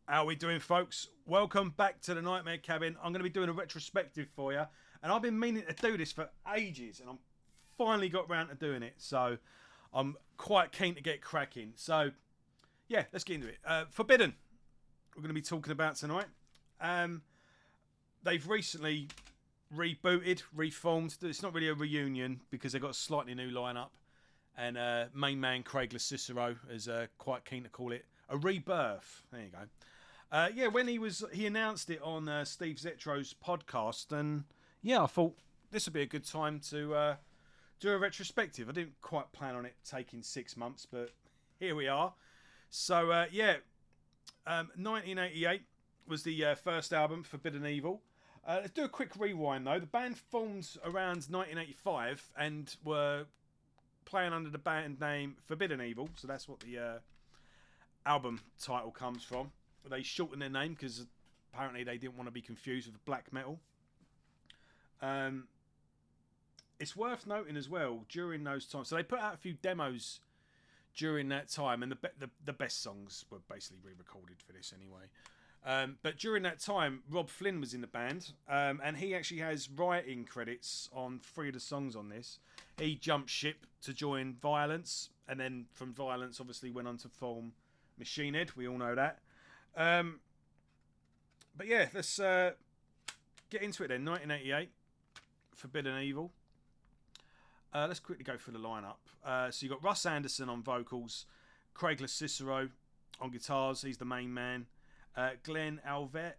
How are we doing, folks? Welcome back to the Nightmare Cabin. I'm going to be doing a retrospective for you, and I've been meaning to do this for ages, and I'm finally got round to doing it. So I'm quite keen to get cracking. So yeah, let's get into it. Forbidden, we're going to be talking about tonight. They've recently rebooted, reformed. It's not really a reunion because they've got a slightly new lineup, and main man Craig Cicero is quite keen to call it a rebirth. There you go. Yeah, when he announced it on Steve Zetro's podcast, and yeah, I thought this would be a good time to do a retrospective. I didn't quite plan on it taking 6 months, but here we are. So 1988 was the first album, Forbidden Evil. Let's do a quick rewind though. The band formed around 1985 and were playing under the band name Forbidden Evil, so that's what the album title comes from. They shortened their name because apparently they didn't want to be confused with black metal. It's worth noting as well during those times. So they put out a few demos during that time, and the best songs were basically re-recorded for this anyway. But during that time, Rob Flynn was in the band, and he actually has writing credits on 3 of the songs on this. He jumped ship to join Violence, and then from Violence obviously went on to form Machine Head. We all know that. But yeah, let's get into it then. 1988, Forbidden Evil. Let's quickly go through the lineup. So you've got Russ Anderson on vocals, Craig Cicero on guitars, he's the main man. Glenn Alveleris,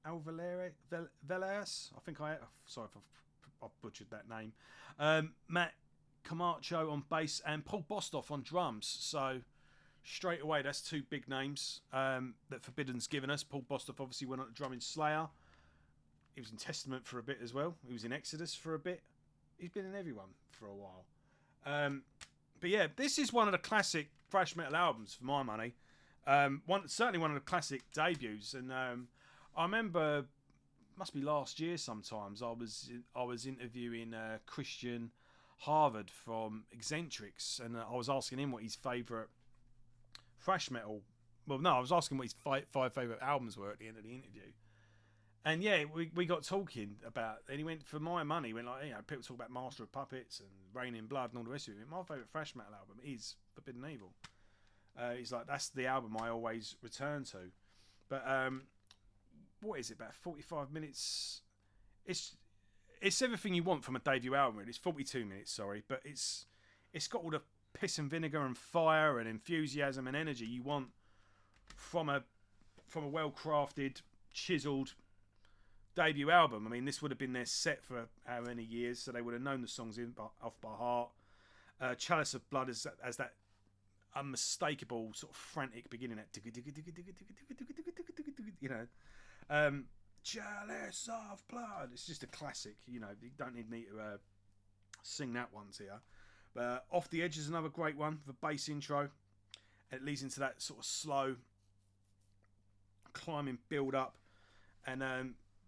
I think sorry if I've butchered that name. Matt Camacho on bass and Paul Bostoff on drums. So straight away, that's 2 big names that Forbidden's given us. Paul Bostoff obviously went on to drum in Slayer. He was in Testament for a bit as well. He was in Exodus for a bit. He's been in everyone for a while. But yeah, this is one of the classic thrash metal albums for my money. Certainly one of the classic debuts. And I remember, must be last year sometimes, I was interviewing Christian Harvard from Eccentrics, and I was asking him what his favourite thrash metal. Well, no, I was asking what his 5 favourite albums were at the end of the interview. And yeah, we got talking about, and he went, for my money, he went like, people talk about Master of Puppets and Rain in Blood and all the rest of it. My favourite thrash metal album is Forbidden Evil. He's like, that's the album I always return to. But what is it, about 45 minutes? It's everything you want from a debut album, really. It's 42 minutes, sorry, but it's got all the piss and vinegar and fire and enthusiasm and energy you want from a well-crafted, chiselled debut album. I mean, this would have been their set for how many years, so they would have known the songs off by heart. Chalice of Blood as that unmistakable sort of frantic beginning, that Chalice of Blood. It's just a classic. You don't need me to sing that one to you. But Off the Edge is another great one for bass intro. And it leads into that sort of slow climbing build up, and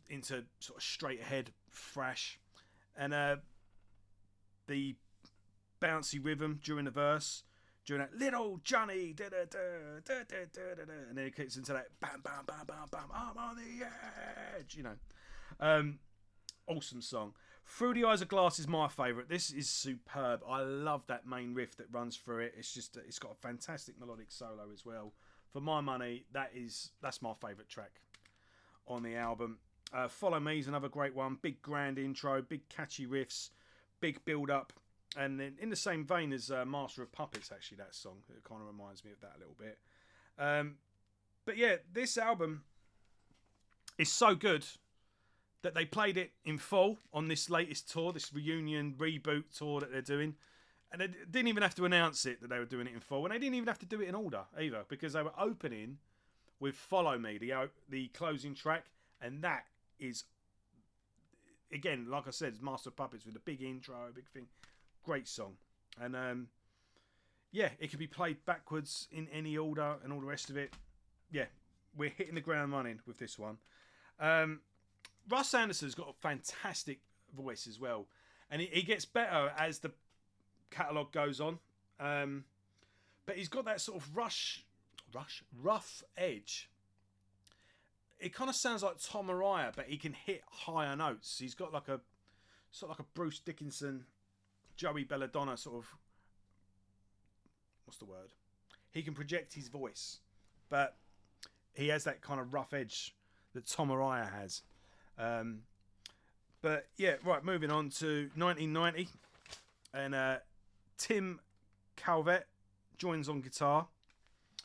into sort of straight ahead thrash, and the bouncy rhythm during the verse, during that little Johnny, da, da, da, da, da, da, da, and then it kicks into that bam bam bam bam bam, I'm on the edge. Awesome song. Through the Eyes of Glass is my favourite. This is superb. I love that main riff that runs through it. It's got a fantastic melodic solo as well. For my money, that's my favourite track on the album. Follow Me is another great one. Big grand intro, big catchy riffs, big build up, and then in the same vein as Master of Puppets, actually, that song. It kind of reminds me of that a little bit. But yeah, this album is so good that they played it in full on this latest tour, this reunion reboot tour that they're doing. And they didn't even have to announce it that they were doing it in full. And they didn't even have to do it in order either, because they were opening with Follow Me, the closing track. And that is, again, like I said, it's Master of Puppets with a big intro, a big thing. Great song. And yeah, it can be played backwards in any order and all the rest of it. Yeah, we're hitting the ground running with this one. Russ Anderson's got a fantastic voice as well. And he gets better as the catalogue goes on. But he's got that sort of Rush Rough Edge. It kind of sounds like Tom Araya, but he can hit higher notes. He's got like a sort of like a Bruce Dickinson, Joey Belladonna sort of. What's the word? He can project his voice, but he has that kind of rough edge that Tom Araya has. But yeah, right. Moving on to 1990, and Tim Calvert joins on guitar,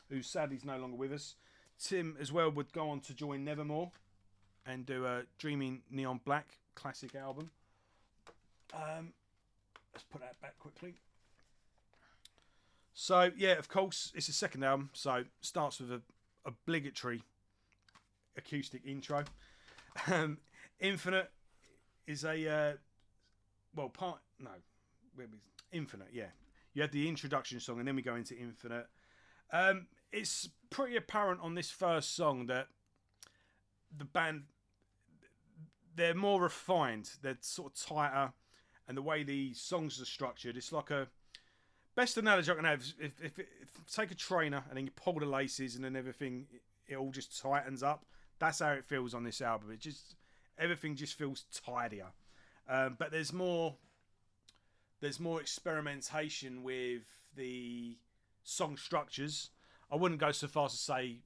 who sadly is no longer with us. Tim as well would go on to join Nevermore and do a Dreaming Neon Black classic album. Let's put that back quickly. So yeah, of course, it's a second album, so starts with a obligatory acoustic intro. Infinite is a Infinite, yeah. You have the introduction song, and then we go into Infinite. It's pretty apparent on this first song that the band, they're more refined, they're sort of tighter, and the way the songs are structured, it's like a best analogy I can have. If take a trainer and then you pull the laces and then everything, it all just tightens up. That's how it feels on this album. Everything just feels tidier. But there's more experimentation with the song structures. I wouldn't go so far as to say,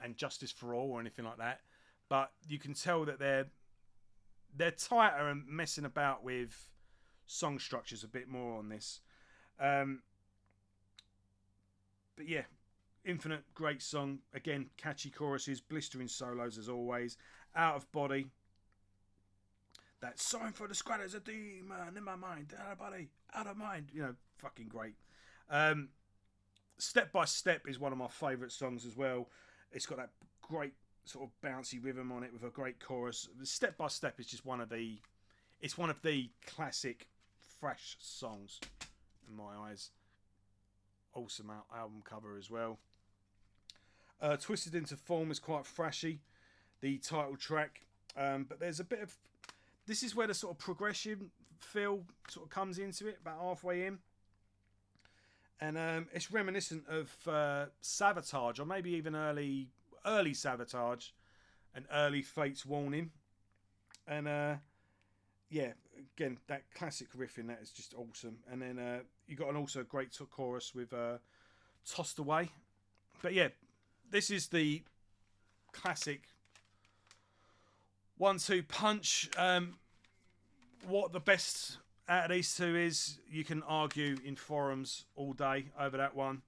and Justice for All or anything like that, but you can tell that they're tighter and messing about with song structures a bit more on this. But yeah, Infinite, great song. Again, catchy choruses, blistering solos as always. Out of Body. That song for the squad is a demon in my mind. Out of body, out of mind. Fucking great. Step by Step is one of my favourite songs as well. It's got that great sort of bouncy rhythm on it with a great chorus. Step by Step is just one of the classic Thrash songs in my eyes. Awesome album cover as well. Twisted Into Form is quite thrashy, the title track, but there's a bit of, this is where the sort of progression feel sort of comes into it about halfway in. And it's reminiscent of Sabotage, or maybe even early Sabotage and early Fate's Warning. And yeah, again, that classic riff in that is just awesome. And then you got also a great chorus with Tossed Away. But yeah, this is the classic 1-2 punch. What the best out of these two is, you can argue in forums all day over that one.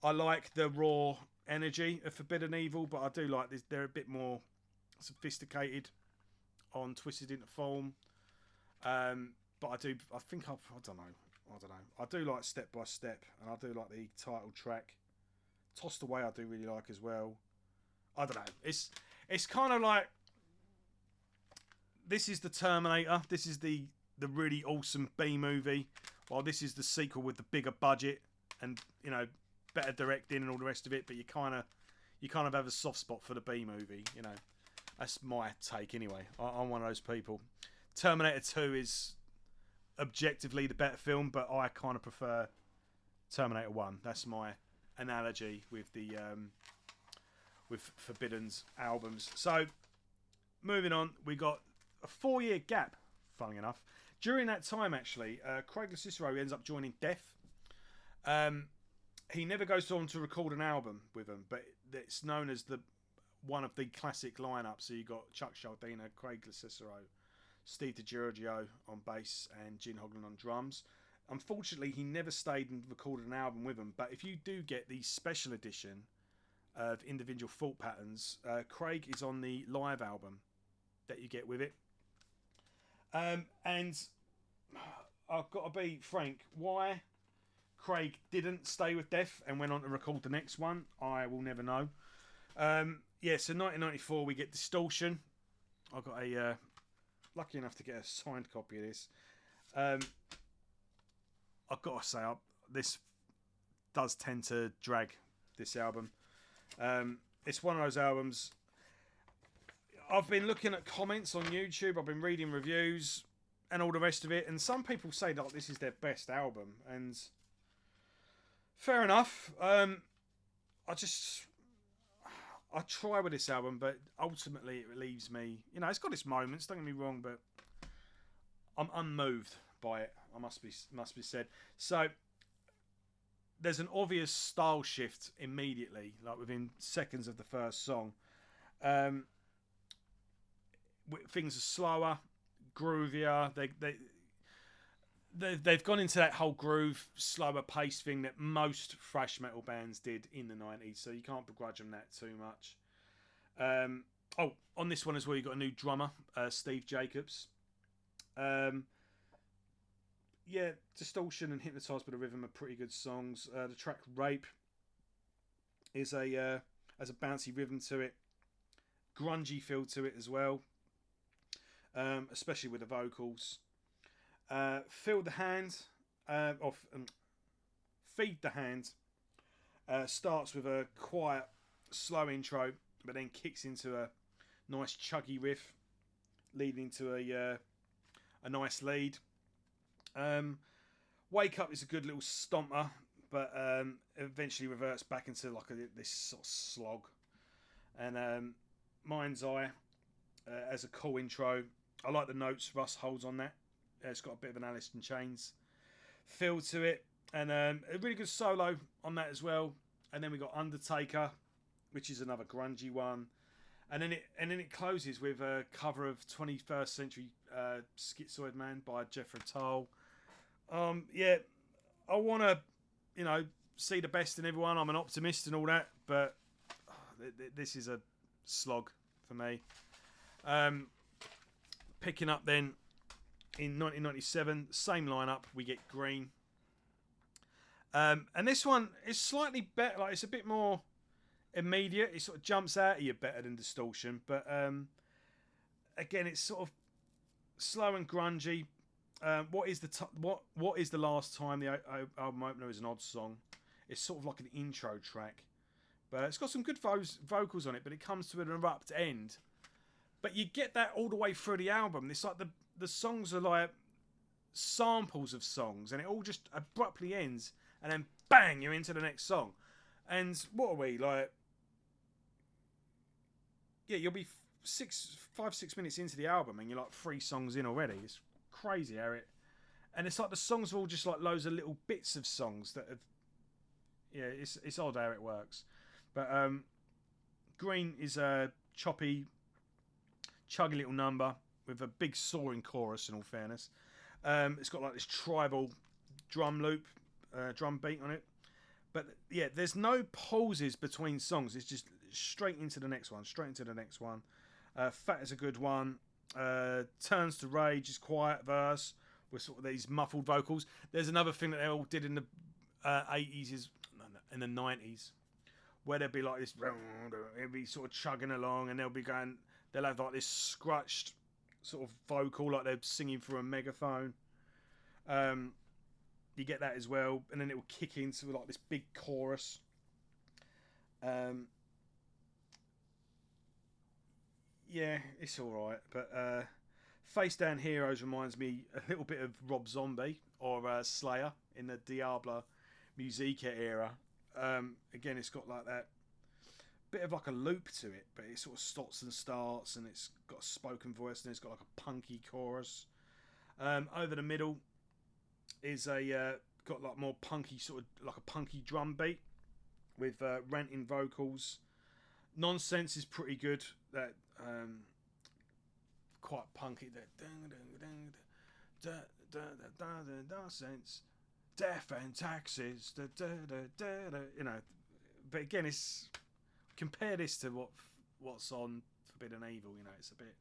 I like the raw energy of Forbidden Evil, but I do like this. They're a bit more sophisticated on Twisted Into Form. But I don't know. I do like Step by Step, and I do like the title track. Tossed Away I do really like as well. I don't know. It's kind of like, this is the Terminator. This is the really awesome B movie, while this is the sequel with the bigger budget and better directing and all the rest of it. But you kind of have a soft spot for the B movie. That's my take anyway. I'm one of those people. Terminator 2 is objectively the better film, but I kind of prefer Terminator 1. That's my analogy with the with Forbidden's albums. So moving on, we got a 4-year gap, funnily enough. During that time, actually, Craig Cicero ends up joining Death. He never goes on to record an album with them, but it's known as one of the classic lineups. So you got Chuck Schuldiner, Craig Cicero, Steve DiGiorgio on bass, and Gene Hoglan on drums. Unfortunately, he never stayed and recorded an album with them. But if you do get the special edition of Individual Thought Patterns, Craig is on the live album that you get with it. And I've got to be frank, why Craig didn't stay with Death and went on to record the next one, I will never know. Yeah, so 1994 we get Distortion. I got lucky enough to get a signed copy of this. I've got to say, this does tend to drag, this album. It's one of those albums. I've been looking at comments on YouTube, I've been reading reviews and all the rest of it, and some people say that this is their best album, and fair enough. I just I try with this album, but ultimately it leaves me. You know, it's got its moments. Don't get me wrong, but I'm unmoved by it. I must be said. So there's an obvious style shift immediately, like within seconds of the first song. Um, things are slower, groovier. They've gone into that whole groove, slower pace thing that most thrash metal bands did in the 90s, so you can't begrudge them that too much. On this one as well, you got a new drummer, Steve Jacobs. Yeah, Distortion and Hypnotised by the Rhythm are pretty good songs. The track Rape is has a bouncy rhythm to it, grungy feel to it as well, especially with the vocals. Feed the Hand starts with a quiet, slow intro, but then kicks into a nice chuggy riff, leading to a nice lead. Wake Up is a good little stomper, but eventually reverts back into like this sort of slog. And Mind's Eye as a cool intro. I like the notes Russ holds on that. It's got a bit of an Alice in Chains feel to it, and a really good solo on that as well. And then we got Undertaker, which is another grungy one, and then it closes with a cover of 21st Century Schizoid Man by Jethro Tull. Yeah, I want to, see the best in everyone. I'm an optimist and all that, but this is a slog for me. Picking up then in 1997, same lineup, we get Green. And this one is slightly better. Like, it's a bit more immediate. It sort of jumps out at you better than Distortion, but again, it's sort of slow and grungy. What is the last time the album opener is an odd song? It's sort of like an intro track, but it's got some good vocals on it. But it comes to an abrupt end. But you get that all the way through the album. It's like the songs are like samples of songs, and it all just abruptly ends, and then bang, you're into the next song. And what are we like? Yeah, you'll be 5-6 minutes into the album, and you're like 3 songs in already. It's crazy how it, and it's like the songs are all just like loads of little bits of songs that have. Yeah, it's odd how it works, but Green is a choppy, chuggy little number with a big soaring chorus. In all fairness, it's got like this tribal drum loop, drum beat on it. But yeah, there's no pauses between songs. It's just straight into the next one, Fat is a good one. Turns to Rage is quiet verse with sort of these muffled vocals. There's another thing that they all did in the 80s is in the 90s, where there'd be like this, it'd be sort of chugging along, and they'll have like this scratched sort of vocal, like they're singing through a megaphone. You get that as well, and then it will kick into like this big chorus. Yeah, it's all right, but Face Down Heroes reminds me a little bit of Rob Zombie or Slayer in the Diablo Musica era. Again, it's got like that bit of like a loop to it, but it sort of stops and starts, and it's got a spoken voice, and it's got like a punky chorus. Over the middle is got like more punky, sort of like a punky drum beat with ranting vocals. Nonsense is pretty good. That quite punky. Nonsense, death and taxes. But again, it's compare this to what's on Forbidden Evil. It's a bit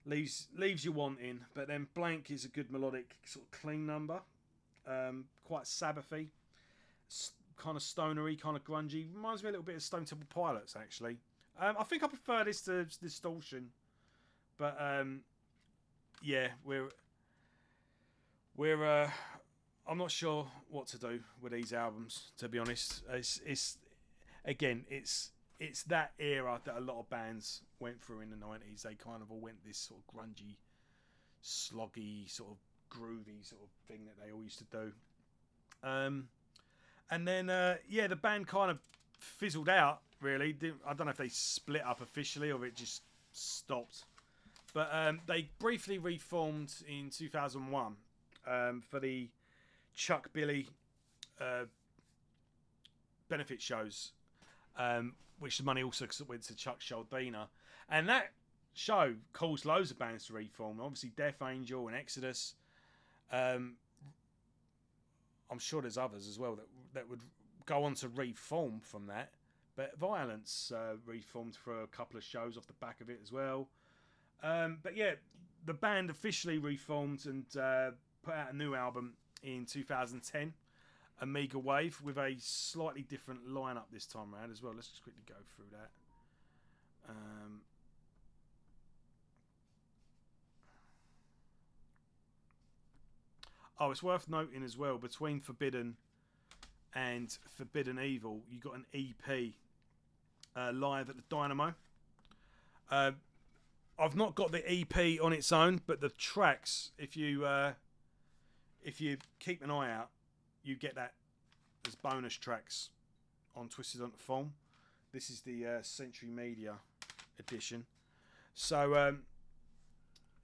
leaves you wanting. But then Blank is a good melodic, sort of clean number, quite Sabbathy, kind of stonery, kind of grungy. Reminds me a little bit of Stone Temple Pilots, actually. I think I prefer this to Distortion, but yeah, we're I'm not sure what to do with these albums, to be honest. It's that era that a lot of bands went through in the 90s. They kind of all went this sort of grungy, sloggy, sort of groovy sort of thing that they all used to do. And then the band kind of fizzled out really. I don't know if they split up officially or it just stopped. But they briefly reformed in 2001 for the Chuck Billy benefit shows, which the money also went to Chuck Schuldiner. And that show caused loads of bands to reform. Obviously, Death Angel and Exodus. I'm sure there's others as well that would go on to reform from that. But Violence reformed for a couple of shows off the back of it as well. But yeah, the band officially reformed and put out a new album in 2010, Amiga Wave, with a slightly different lineup this time around as well. Let's just quickly go through that. Oh, it's worth noting as well, between Forbidden and Forbidden Evil, you got an EP live at the Dynamo. I've not got the EP on its own, but the tracks, if you keep an eye out, you get that as bonus tracks on Twisted on the Form. This is the Century Media edition. So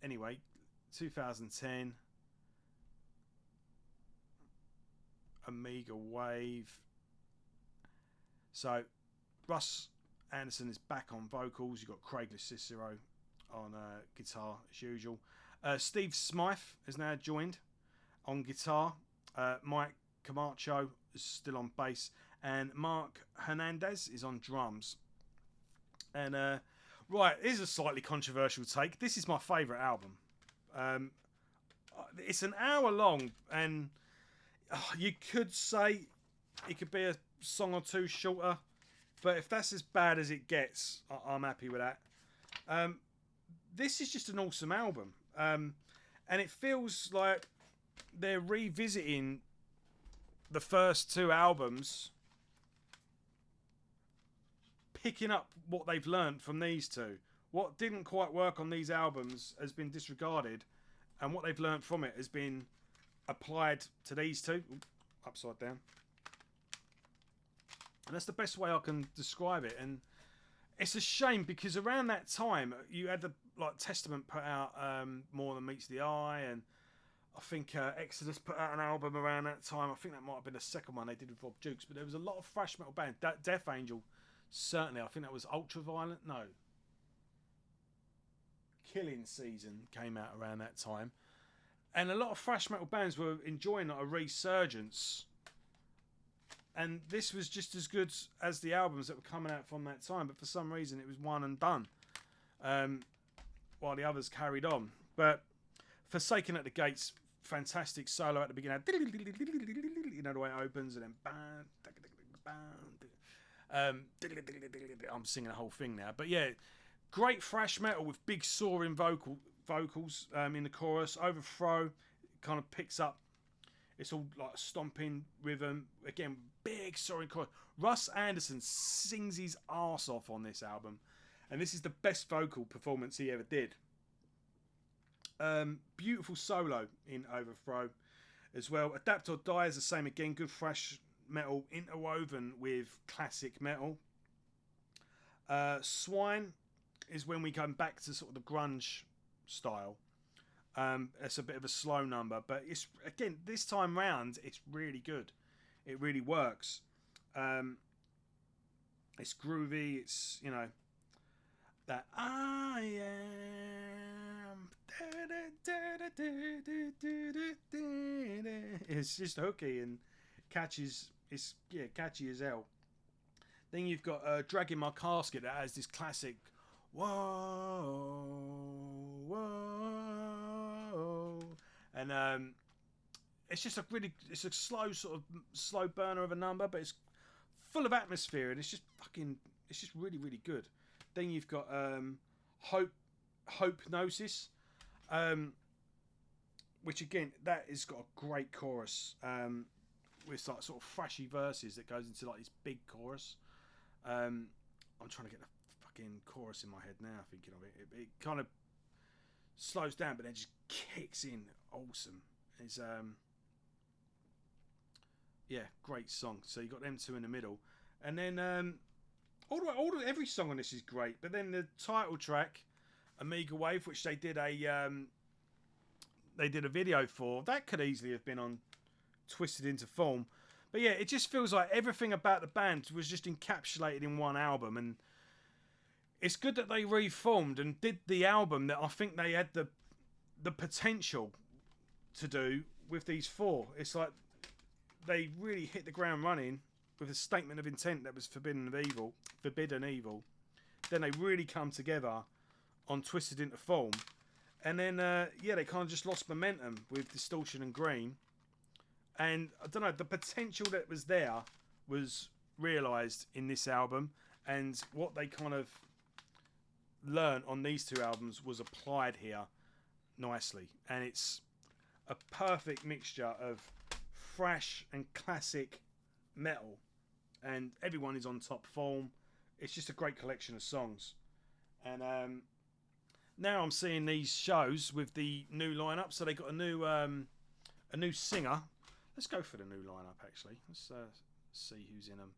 anyway, 2010 Amiga Wave. So Russ Anderson is back on vocals. You've got Craig Cicero on guitar as usual. Steve Smyth has now joined on guitar. Mike Camacho is still on bass, and Mark Hernandez is on drums. And right, here's a slightly controversial take. This is my favourite album. It's an hour long, and you could say it could be a song or two shorter, but if that's as bad as it gets, I'm happy with that. This is just an awesome album, and it feels like they're revisiting the first two albums, picking up what they've learned from these two. What didn't quite work on these albums has been disregarded, and what they've learned from it has been applied to these two. Upside down. And that's the best way I can describe it. And it's a shame because around that time you had the Testament put out More Than Meets the Eye, and I think Exodus put out an album around that time. I think that might have been the second one they did with Rob Dukes, but there was a lot of thrash metal bands. Death Angel, certainly. I think that was Ultraviolent. No, Killing Season came out around that time. And a lot of thrash metal bands were enjoying a resurgence. And this was just as good as the albums that were coming out from that time. But for some reason, it was one and done. While the others carried on. But Forsaken at the Gates, fantastic solo at the beginning. You know the way it opens and then I'm singing the whole thing now. But yeah, great thrash metal with big soaring vocals in the chorus. Overthrow kind of picks up. It's all like a stomping rhythm. Again, big soaring chorus. Russ Anderson sings his arse off on this album, and this is the best vocal performance he ever did. Beautiful solo in Overthrow as well. Adapt or Die is the same again. Good thrash metal interwoven with classic metal. Swine is when we come back to sort of the grunge style. It's a bit of a slow number, but it's, again, this time round, it's really good. It really works. It's groovy. It's, you know, that I am. It's just hooky and catches. It's catchy as hell. Then you've got Dragging My Casket that has this classic whoa, whoa, and it's just it's a slow burner of a number, but it's full of atmosphere and it's just really good. Then you've got Hypnosis, which again, that has got a great chorus with like sort of thrashy verses that goes into like this big chorus. I'm trying to get the fucking chorus in my head now, thinking of it. It kind of slows down, but then just kicks in. Awesome. It's great song. So you got them two in the middle, and then Every song on this is great, but then the title track, Amiga Wave, which they did a video for, that could easily have been on Twisted Into Form. But yeah, it just feels like everything about the band was just encapsulated in one album, and it's good that they reformed and did the album that I think they had the potential to do with these four. It's like they really hit the ground running with a statement of intent that was forbidden evil. Then they really come together on Twisted Into Form, and then they kind of just lost momentum with Distortion and Green. And I don't know, the potential that was there was realised in this album, and what they kind of learned on these two albums was applied here nicely. And it's a perfect mixture of thrash and classic metal, and everyone is on top form. It's just a great collection of songs. And now I'm seeing these shows with the new lineup. So they got a new singer. Let's go for the new lineup, actually. Let's see who's in them.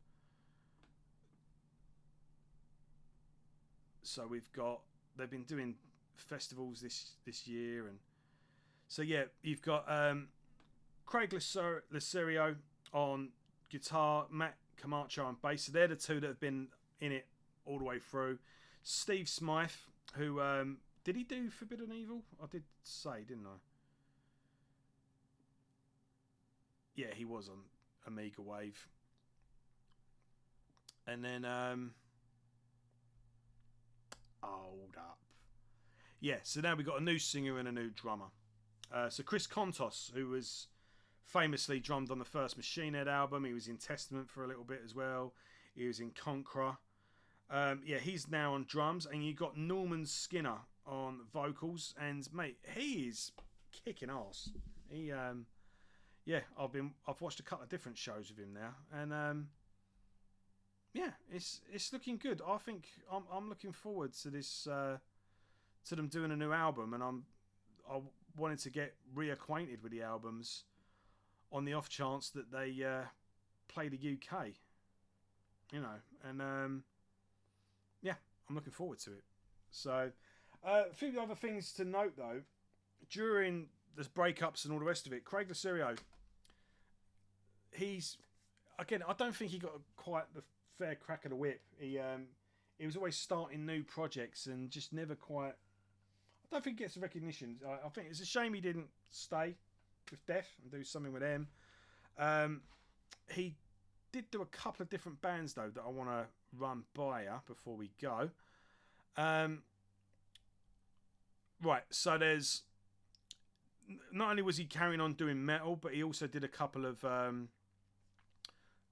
So they've been doing festivals this year, and so yeah, you've got Craig Licerio on guitar, Matt Camacho on bass. So they're the two that have been in it all the way through. Steve Smyth, who did he do Forbidden Evil? I did say, didn't I? Yeah, he was on Amiga Wave. And then hold up. Yeah, so now we've got a new singer and a new drummer. So Chris Kontos, who was famously drummed on the first Machine Head album. He was in Testament for a little bit as well. He was in Conqueror. He's now on drums. And you got Norman Skinner on vocals. And mate, he is kicking ass. He I've watched a couple of different shows with him now, and it's looking good. I think I'm looking forward to this, to them doing a new album, and I wanted to get reacquainted with the albums on the off chance that they play the UK, you know, and I'm looking forward to it. So a few other things to note though, during the breakups and all the rest of it, Craig Licerio, I don't think he got quite the fair crack of the whip. He was always starting new projects and just never quite, I don't think he gets the recognition. I think it's a shame he didn't stay with Death and do something with them. He did do a couple of different bands though that I want to run by you before we go. Right, so there's, not only was he carrying on doing metal, but he also did a couple of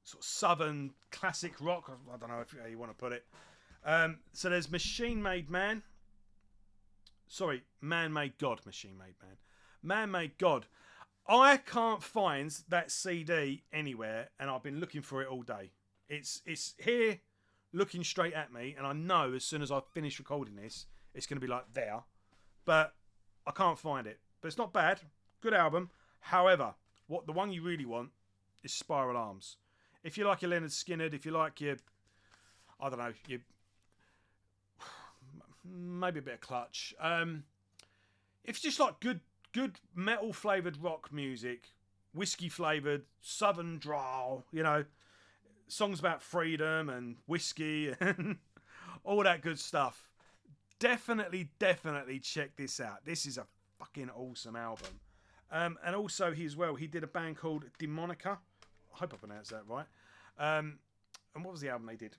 sort of southern classic rock. I don't know how you want to put it. So there's Man-Made God. Man-Made God. I can't find that CD anywhere, and I've been looking for it all day. It's here, looking straight at me, and I know as soon as I finish recording this, it's going to be like there. But I can't find it. But it's not bad. Good album. However, the one you really want is Spiral Arms. If you like your Leonard Skinner, if you like your, I don't know, your maybe a bit of Clutch. If you just like good metal flavoured rock music, whiskey flavoured, southern drawl, you know, songs about freedom and whiskey and all that good stuff, definitely check this out. This is a fucking awesome album. And also he did a band called Demonica. I hope I pronounced that right. And what was the album they did?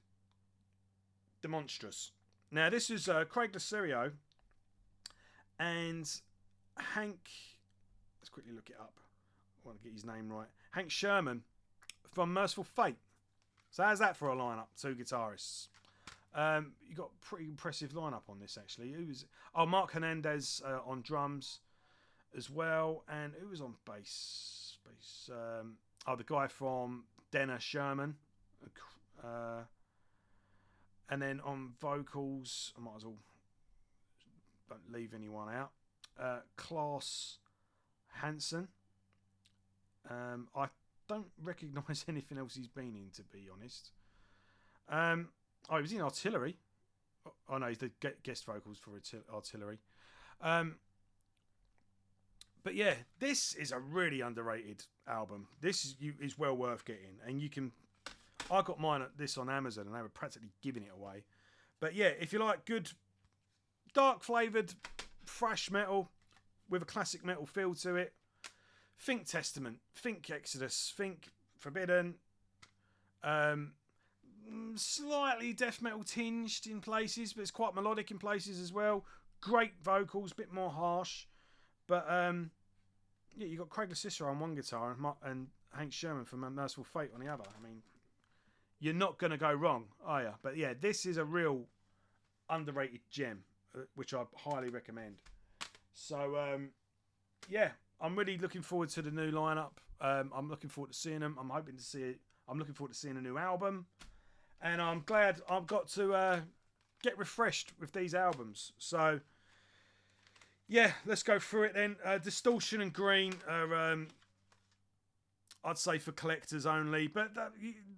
Demonstrous. Now this is Craig Licerio and Hank. Let's quickly look it up. I want to get his name right. Hank Sherman from Merciful Fate. So how's that for a lineup? Two guitarists. You got a pretty impressive lineup on this actually. Mark Hernandez on drums as well, and who was on bass? The guy from Denner Sherman, and then on vocals, I might as well don't leave anyone out. Klaus Hansen. I don't recognise anything else he's been in, to be honest. Oh, he was in Artillery. Oh no, he's the guest vocals for Artillery. But yeah, this is a really underrated album. This is well worth getting, and you can. I got mine at this on Amazon, and they were practically giving it away. But yeah, if you like good, dark flavoured, thrash metal with a classic metal feel to it, think Testament, think Exodus, think Forbidden. Slightly death metal tinged in places, but it's quite melodic in places as well. Great vocals, bit more harsh, but yeah, you got Craig LaCicero on one guitar and Hank Sherman from Merciful Fate on the other. I mean, you're not going to go wrong, are you? But yeah, this is a real underrated gem, which I highly recommend. So yeah, I'm really looking forward to the new lineup. I'm looking forward to seeing them. I'm hoping to see it. I'm looking forward to seeing a new album, and I'm glad I've got to get refreshed with these albums. So yeah, let's go through it then. Distortion and Green are, I'd say, for collectors only, but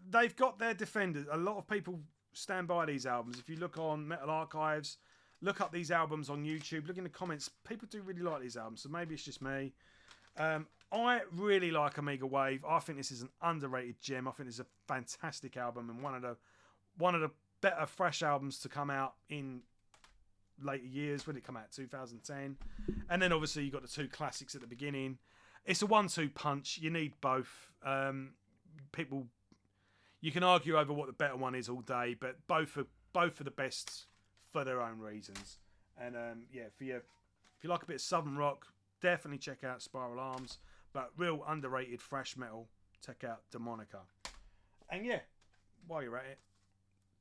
they've got their defenders. A lot of people stand by these albums. If you look on Metal Archives, look up these albums on YouTube, look in the comments. People do really like these albums, so maybe it's just me. I really like Omega Wave. I think this is an underrated gem. I think it's a fantastic album and one of the better thrash albums to come out in later years. When it come out, 2010, and then obviously you got the two classics at the beginning. It's a 1-2 punch. You need both. People, you can argue over what the better one is all day, but both are the best for their own reasons. And yeah, if you like a bit of southern rock, definitely check out Spiral Arms. But real underrated thrash metal, check out Demonica. And yeah, while you're at it,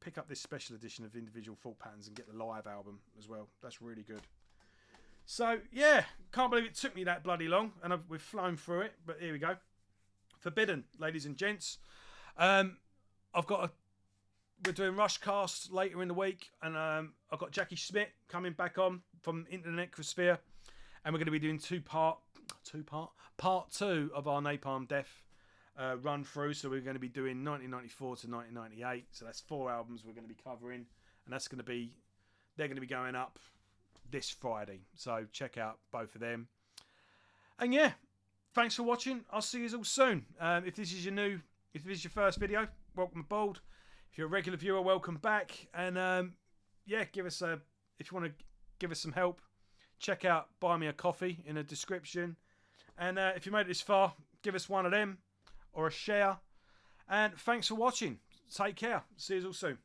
pick up this special edition of Individual Thought Patterns and get the live album as well. That's really good. So yeah, can't believe it took me that bloody long, and we've flown through it. But here we go. Forbidden, ladies and gents. We're doing Rushcast later in the week, and I've got Jackie Schmidt coming back on from Into the Necrosphere, and we're going to be doing part two of our Napalm Death run through. So we're going to be doing 1994 to 1998. So that's 4 albums we're going to be covering, and they're going to be going up this Friday. So check out both of them. And yeah, thanks for watching. I'll see you all soon. If this is your first video, welcome aboard. If you're a regular viewer, welcome back. And yeah, if you want to give us some help, check out Buy Me a Coffee in the description. And if you made it this far, give us one of them or a share. And thanks for watching. Take care. See you all soon.